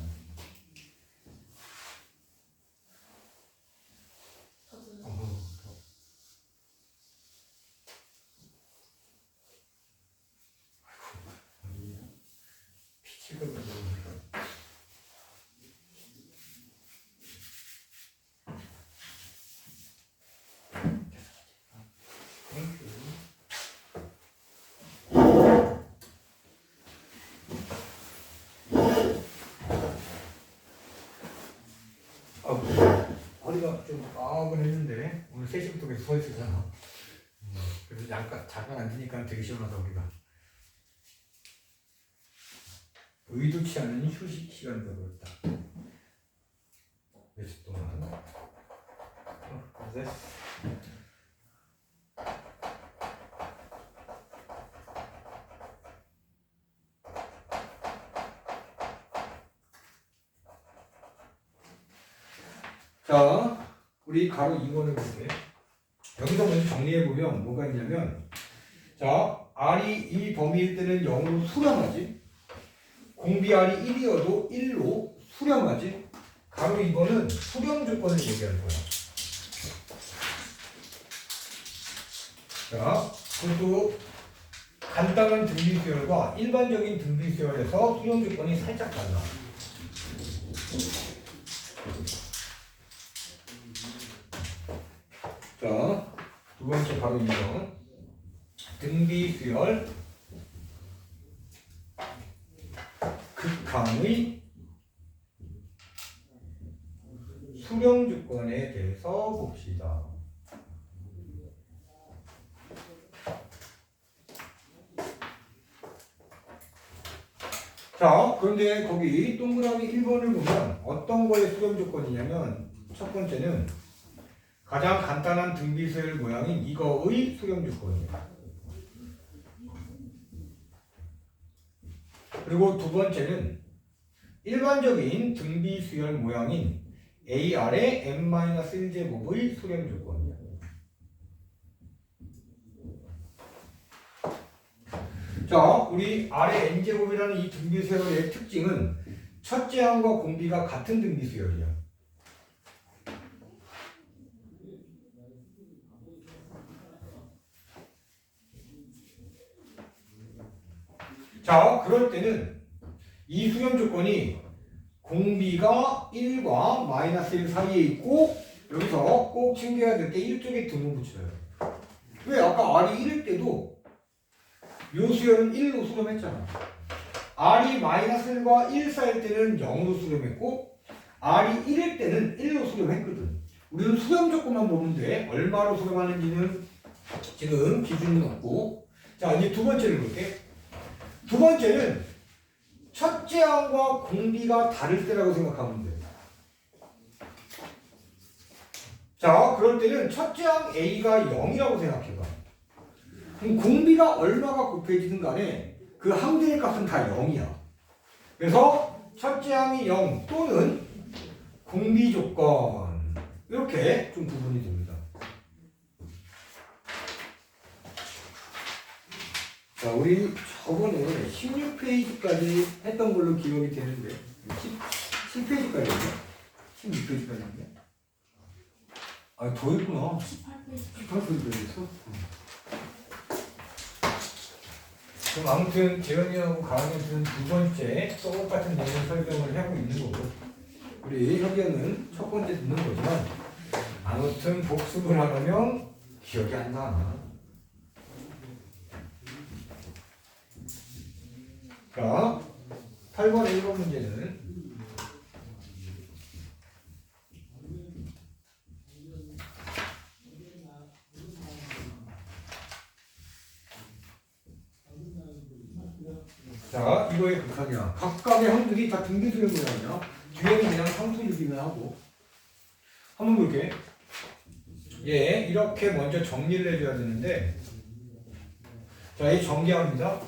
허리가 좀 빠근했는데 오늘 3시부터 계속 서 있었잖아. 그래서 잠깐 앉으니까 되게 시원하다 우리가. 의도치 않은 휴식 시간이 되어버렸다. 며칠 동안. 네. 자, 우리 가로 2번을 볼게. 여기서 먼저 정리해보면 뭐가 있냐면, 자, R이 이 범위일 때는 0으로 수렴하지. 공비 R이 1이어도 1로 수렴하지. 가로 2번은 수렴 조건을 얘기하는 거야. 자, 그것도 간단한 등비수열과 일반적인 등비수열에서 수렴 조건이 살짝 달라. 자, 두 번째 바로 이거 등비수열 극한의 수렴 조건에 대해서 봅시다. 자, 그런데 거기 동그라미 1번을 보면 어떤 거의 수렴 조건이냐면 첫 번째는 가장 간단한 등비수열 모양인 이거의 수렴 조건이에요. 그리고 두 번째는 일반적인 등비수열 모양인 AR의 n-1제곱의 수렴 조건이에요. 자, 우리 R의 n제곱이라는 이 등비수열의 특징은 첫째 항과 공비가 같은 등비수열이야. 자, 그럴 때는 이 수렴 조건이 공비가 1과 마이너스 1 사이에 있고 여기서 꼭 챙겨야 될 게 1쪽에 등을 붙여요. 왜? 아까 R이 1일 때도 요 수열은 1로 수렴했잖아. R이 마이너스 1과 1 사이일 때는 0으로 수렴했고 R이 1일 때는 1로 수렴했거든. 우리는 수렴 조건만 보면 돼. 얼마로 수렴하는지는 지금 기준은 없고. 자, 이제 두 번째를 볼게. 두 번째는 첫째 항과 공비가 다를 때라고 생각하면 돼. 자, 그럴 때는 첫째 항 A가 0이라고 생각해봐. 그럼 공비가 얼마가 곱해지든 간에 그 항들의 값은 다 0이야. 그래서 첫째 항이 0 또는 공비 조건 이렇게 좀 구분이 됩니다. 자, 우리 저번에 16페이지까지 했던 걸로 기억이 되는데 17페이지까지였나? 16페이지까지였나? 아, 더 있구나. 18페이지까지였어? 그럼 아무튼 재현이하고 가은이한테는 두 번째 똑같은 내용 설명을 하고 있는 거고 우리 현재는 첫 번째 듣는 거지만 아무튼 복습을 하려면 기억이 안 나. 자, 8번 1번 문제는 자, 이거의 극한이야. 각각의 항들이 다 등비수열 모양이야. 뒤에는 그냥 상수유기만 하고 한번 볼게. 예, 이렇게 먼저 정리를 해줘야 되는데 자, 이 전개합니다.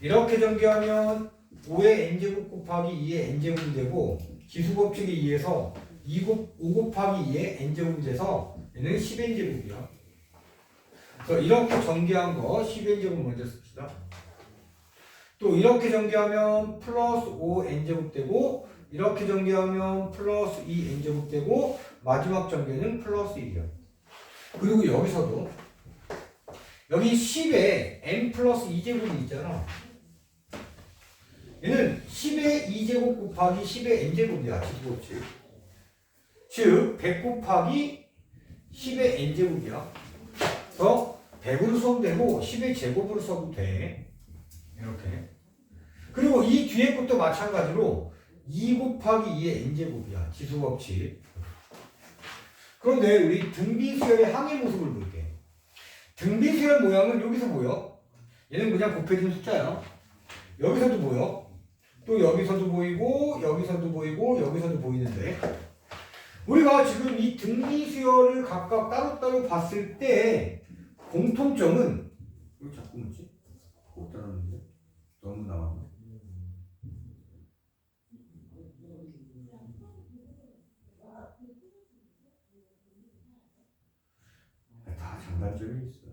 이렇게 전개하면 5의 n제곱 곱하기 2의 n제곱이 되고 지수법칙에 의해서 5 곱하기 2의 n제곱이 돼서 얘는 10n제곱이야. 그래서 이렇게 전개한 거 10n제곱 먼저 씁시다. 또 이렇게 전개하면 플러스 5n제곱 되고 이렇게 전개하면 플러스 2n제곱 되고 마지막 전개는 플러스 1이야. 그리고 여기서도 여기 10에 n 플러스 2제곱이 있잖아. 얘는 10의 2제곱 곱하기 10의 n제곱이야. 지수법칙. 즉 100 곱하기 10의 n제곱이야. 그래서 100으로 써도 되고 10의 제곱으로 써도 돼. 이렇게. 그리고 이 뒤에 것도 마찬가지로 2 곱하기 2의 n제곱이야. 지수법칙. 그런데 우리 등비수열의 항의 모습을 볼게. 등비수열 모양은 여기서 보여. 얘는 그냥 곱해진 숫자야. 여기서도 보여. 또 여기서도 보이고 여기서도 보이고 여기서도 보이는데 우리가 지금 이 등비수열을 각각 따로따로 봤을 때 공통점은 왜 자꾸 묻지? 꼭 따랐는데 너무 나왔네. 다 장단점이 있어.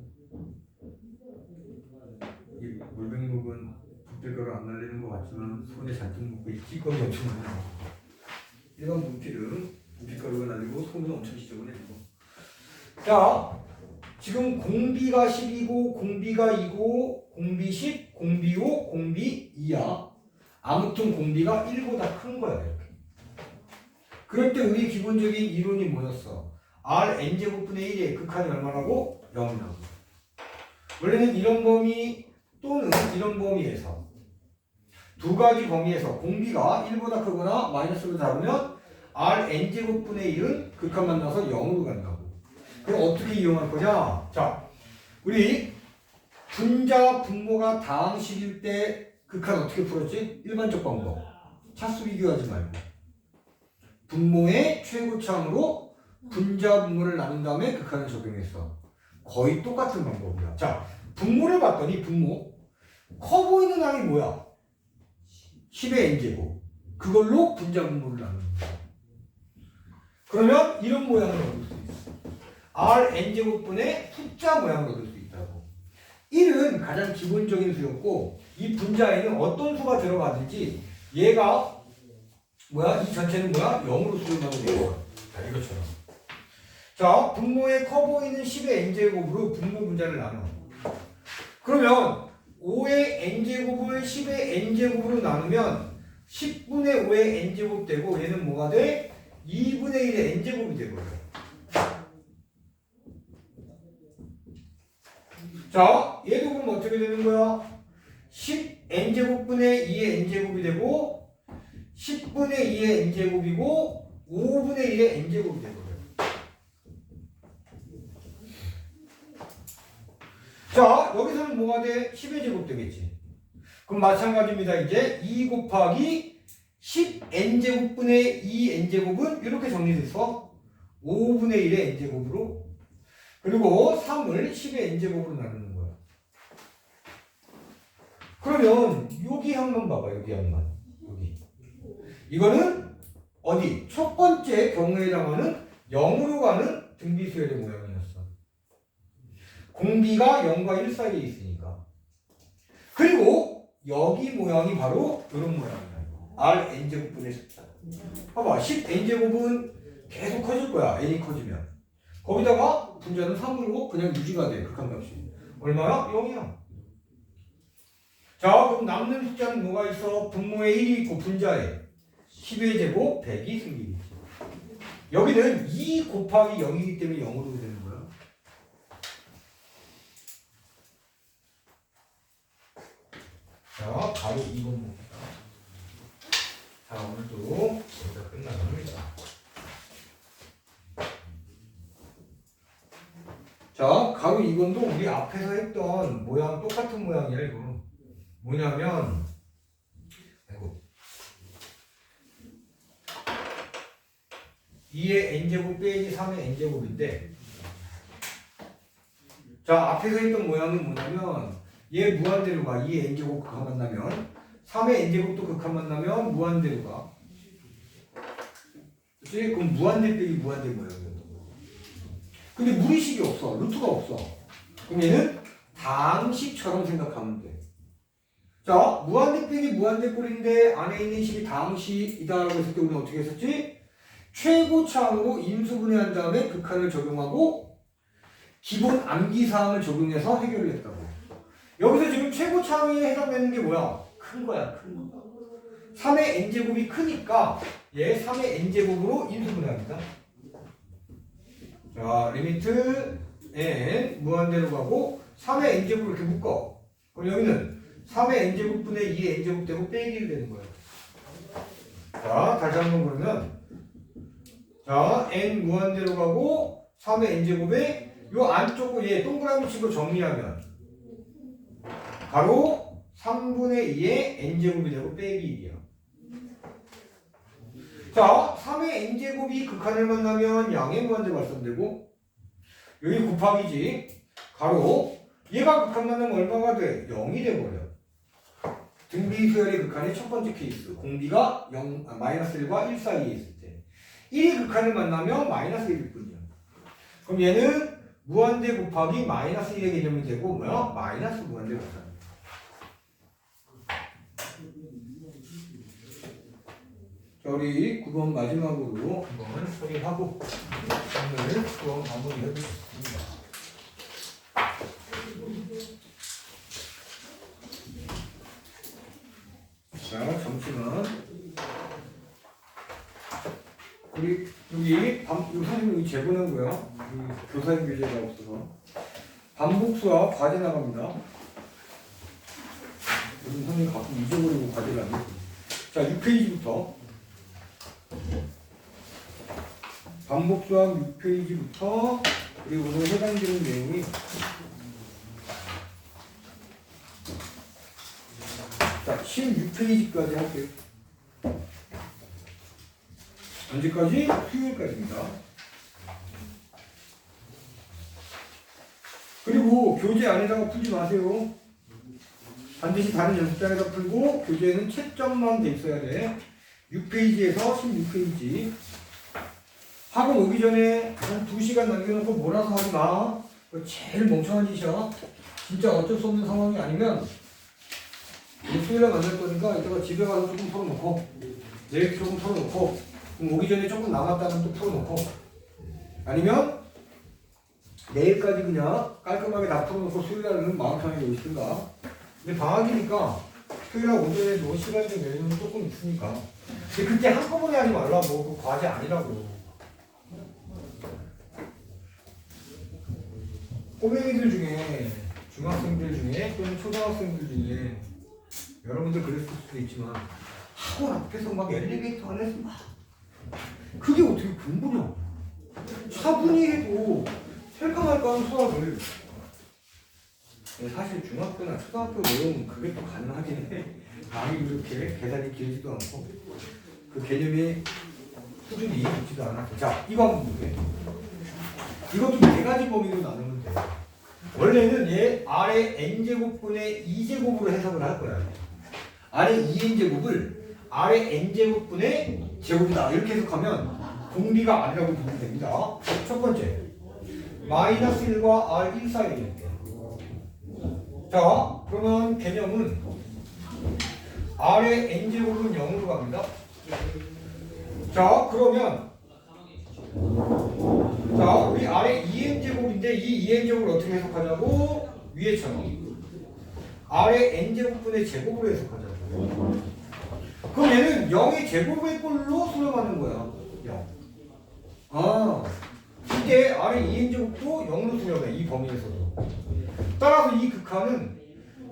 이 물백목은 불빛가루 안 날리는 것 같지만 손에 잔뜩 묻고 이 찌꺼기 엄청 많이 나와. 일반 분필은 불빛가루가 날리고 손은 엄청 지저분해지고. 자, 지금 공비가 10이고 공비가 2고 공비 10, 공비 5, 공비 2야. 아무튼 공비가 1보다 큰 거야. 이렇게. 그럴 때 우리 기본적인 이론이 뭐였어? Rn제곱분의 1의 극한이 얼마라고? 0이라고. 원래는 이런 범위 또는 이런 범위에서 두 가지 범위에서 공비가 1보다 크거나 마이너스로 잡으면 Rn제곱분의 1은 극한 만나서 0으로 간다고. 그럼 어떻게 이용할 거냐? 자, 우리 분자 분모가 다항식일 때 극한 어떻게 풀었지? 일반적 방법. 차수 비교하지 말고 분모의 최고차항으로 분자 분모를 나눈 다음에 극한을 적용했어. 거의 똑같은 방법이야. 자, 분모를 봤더니 분모 커 보이는 항이 뭐야? 10의 n제곱. 그걸로 분자 분모를 나누는 거야. 그러면 이런 모양을 얻을 수 있어. Rn제곱분의 숫자 모양을 얻을 수 있다고. 1은 가장 기본적인 수였고 이 분자에는 어떤 수가 들어가든지 얘가 뭐야? 이 전체는 뭐야? 0으로 수렴하면 돼요. 자, 이것처럼. 자, 분모에 커 보이는 10의 n제곱으로 분모 분자를 나눠. 그러면 5의 n제곱을 10의 n제곱으로 나누면 10분의 5의 n제곱 되고 얘는 뭐가 돼? 2분의 1의 n제곱이 되거든. 자, 얘도 그럼 어떻게 되는 거야? 10n제곱분의 2의 n제곱이 되고 10분의 2의 n제곱이고 5분의 1의 n제곱이 되거든. 자, 여기서는 뭐가 돼? 10의 제곱 되겠지. 그럼 마찬가지입니다. 이제 2 곱하기 10n제곱분의 2n제곱은 이렇게 정리돼서 5분의 1의 n제곱으로 그리고 3을 10의 n제곱으로 나누는 거야. 그러면 여기 한번 봐봐. 여기 한번. 여기. 이거는 어디? 첫 번째 경우에 해당하는 0으로 가는 등비수열의 모양이었어. 공비가 0과 1 사이에 있으니까. 그리고 여기 모양이 바로 이런 모양이야. Rn제곱분의 숫자. 봐봐. 10n제곱은 계속 커질 거야. n이 커지면. 거기다가 분자는 3으로 그냥 유지가 돼. 극한값이. 얼마야? 0이야. 자, 그럼 남는 숫자는 뭐가 있어? 분모에 1이 있고 분자에 10의 제곱 100이 생기겠지. 여기는 2 곱하기 0이기 때문에 0으로 되는 거야. 자, 바로 2번 봅니다. 자, 오늘도 여기서 끝나갑니다. 자, 가로 2번도 우리 앞에서 했던 모양 똑같은 모양이야. 이거 뭐냐면 아이고 2의 n제곱 빼기 3의 n제곱인데 자, 앞에서 했던 모양은 뭐냐면 얘 무한대로 가. 2의 n제곱 극한 만나면 3의 n제곱도 극한 만나면 무한대로 가. 그치? 그럼 무한대 빼기 무한대 모양이야. 근데 무리식이 없어. 루트가 없어. 그럼 얘는 다항식처럼 생각하면 돼. 자, 무한대 빼기 무한대 꼴인데 안에 있는 식이 다항식이다라고 했을 때 우리는 어떻게 했었지? 최고차항으로 인수분해한 다음에 극한을 적용하고 기본 암기사항을 적용해서 해결을 했다고. 여기서 지금 최고차항에 해당되는 게 뭐야? 큰 거야, 큰 거. 3의 n제곱이 크니까 얘 3의 n제곱으로 인수분해합니다. 자, 리미트 n 무한대로 가고 3의 n제곱을 이렇게 묶어. 그럼 여기는 3의 n제곱분의 2의 n제곱 되고 빼기 되는 거예요. 자, 다시 한번 그러면 자, n 무한대로 가고 3의 n제곱에 요 안쪽을 얘 동그라미 치고 정리하면 바로 3분의 2의 n제곱이 되고 빼기 1이야. 자, 3의 n제곱이 극한을 만나면 양의 무한대 발산되고 여기 곱하기지. 가로 얘가 극한 만나면 얼마가 돼? 0이 돼버려. 등비 수열의 극한의 첫 번째 케이스. 공비가 마이너스 1과 1 사이에 있을 때 1이 극한을 만나면 마이너스 1일 뿐이야. 그럼 얘는 무한대 곱하기 마이너스 1의 개념이 되고 뭐야? 마이너스 무한대 발산. 자, 우리 9번 마지막으로 한번 처리하고 오늘 수업 마무리해보겠습니다. 자, 잠시만. 우리 여기 선생님 여기 재보낸 거야. 교사님 교재가 없어서 반복 수학 과제 나갑니다. 요즘 선생님 가끔 잊어버리고 과제를 안 해요. 자, 6페이지부터 반복 수학 6페이지부터 그리고 오늘 해당되는 내용이 자, 16페이지까지 할게요. 언제까지? 수요일까지입니다. 그리고 교재 안에다가 풀지 마세요. 반드시 다른 연습장에다 풀고 교재에는 채점만 돼 있어야 돼. 6페이지에서 16페이지. 학원 오기 전에 한 2시간 남겨놓고 몰아서 하지 마. 제일 멍청한 짓이야. 진짜 어쩔 수 없는 상황이 아니면 수요일에 만날 거니까 이따가 집에 가서 조금 풀어놓고 내일 조금 풀어놓고 그럼 오기 전에 조금 남았다면 또 풀어놓고 아니면 내일까지 그냥 깔끔하게 다 풀어놓고 수요일날은 마음 편하게 오시든가. 근데 방학이니까 토요일날 오전에도 시간 좀 내리면 조금 있으니까. 근데 그때 한꺼번에 하지 말라고. 그 과제 아니라고. 꼬맹이들 중에 중학생들 중에 또는 초등학생들 중에 여러분들 그랬을 수도 있지만 학원 앞에서 막 엘리베이터 안에서 막 그게 어떻게 공부냐. 차분히 해도 될까 말까 하는 수학을. 사실 중학교나 초등학교 내용은 그게 또 가능하긴 해. 많이 그렇게 계산이 길지도 않고 그 개념이 수준이 높지도 않았고. 자, 이거 한번 보게. 이것도 4가지 범위로 나누면 돼. 원래는 얘 아래 n제곱분의 2제곱으로 해석을 할 거야. 아래 2n제곱을 아래 n제곱분의 제곱이다 이렇게 해석하면 공비가 아니라고 보면 됩니다. 첫 번째 마이너스 1과 R1 사이에 있게. 자, 그러면 개념은 R의 n제곱은 0으로 갑니다. 자, 그러면 자, 우리 아래 2n제곱인데 이 2n제곱을 어떻게 해석하냐고? 위에처럼 아래 n제곱분의 제곱으로 해석하자고. 그럼 얘는 0의 제곱의 꼴로 수렴하는 거야. 0. 아, 이게 아래 2n제곱도 0으로 수렴해. 이 범위에서도. 따라서 이 극한은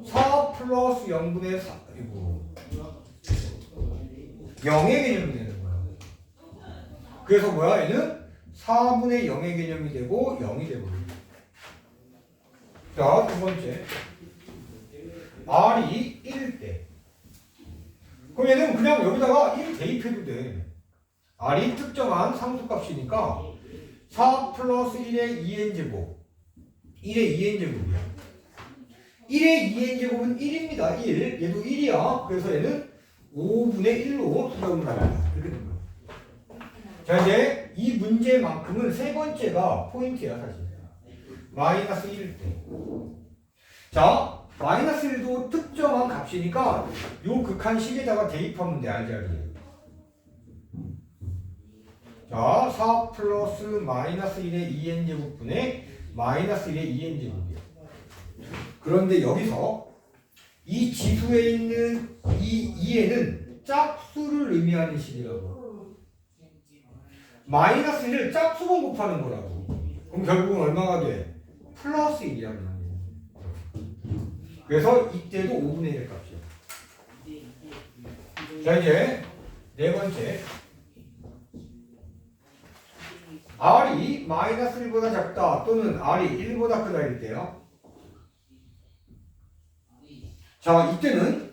4 플러스 0분의 4 그리고 0의 개념이 되는 거야. 그래서 뭐야? 얘는 4분의 0의 개념이 되고 0이 되거든요. 자, 두 번째 R이 1일 때 그럼 얘는 그냥 여기다가 1 대입해도 돼. R이 특정한 상수값이니까 4 플러스 1의 2n제곱 1의 2n제곱이야. 1의 2n제곱은 1입니다. 1. 얘도 1이야. 그래서 얘는 5분의 1로 수렴을 합니다. 이렇게 됩니다. 자, 이제 이 문제만큼은 세 번째가 포인트야, 사실. 마이너스 1일 때. 자, 마이너스 1도 특정한 값이니까 요 극한식에다가 대입하면 돼, 알자리. 자, 4 플러스 마이너스 1의 2n제곱분의 마이너스 1의 2n제곱이야. 그런데 여기서 이 지수에 있는 이 2n은 짝수를 의미하는 식이라고. 마이너스 1을 짝수번 곱하는 거라고. 그럼 결국은 얼마가 돼? 플러스 1이야. 그래서 이때도 5분의 1 값이야. 자, 이제 네 번째. R이 마이너스 1보다 작다 또는 R이 1보다 크다일 때요. 자, 이때는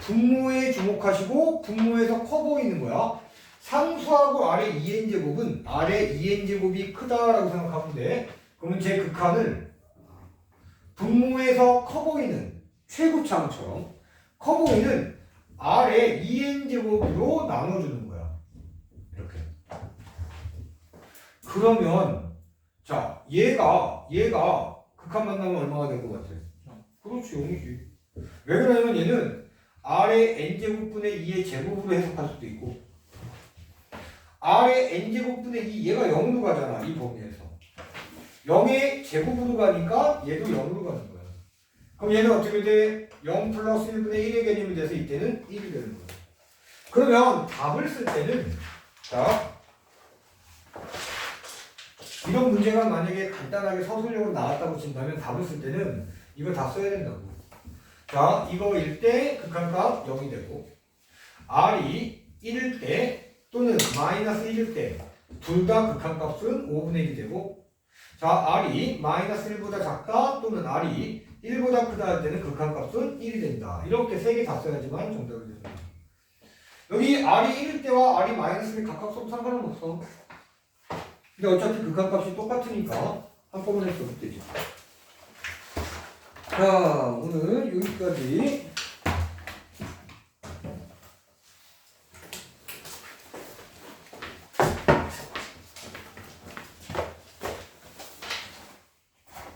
분모에 주목하시고 분모에서 커 보이는 거야. 상수하고 아래 2n제곱은 아래 2n제곱이 크다라고 생각하면 돼. 그러면 제 극한을 분모에서 커 보이는 최고차항처럼 커 보이는 아래 2n제곱으로 나눠주는 거야. 이렇게. 그러면 자, 얘가 극한 만나면 얼마가 될 것 같아? 그렇지, 0이지. 왜 그러냐면 얘는 아래 n제곱분의 2의 제곱으로 해석할 수도 있고 아래 n제곱분의 2 얘가 0으로 가잖아, 이 범위에서. 0의 제곱으로 가니까 얘도 0으로 가는 거야. 그럼 얘는 어떻게 돼? 0 플러스 1분의 1의 개념이 돼서 이때는 1이 되는 거야. 그러면 답을 쓸 때는 자, 이런 문제가 만약에 간단하게 서술형으로 나왔다고 친다면 답을 쓸 때는 이거 다 써야 된다고. 자, 이거일 때 극한값 0이 되고 R이 1일 때 또는 마이너스 1일 때 둘 다 극한값은 5분의 1이 되고 자, R이 마이너스 1보다 작다 또는 R이 1보다 크다 할 때는 극한값은 1이 된다. 이렇게 세 개 다 써야지만 정답이 됩니다. 여기 R이 1일 때와 R이 마이너스 1 각각 써도 상관은 없어. 근데 어차피 극한값이 똑같으니까 한꺼번에 써도 되지. 자, 오늘 여기까지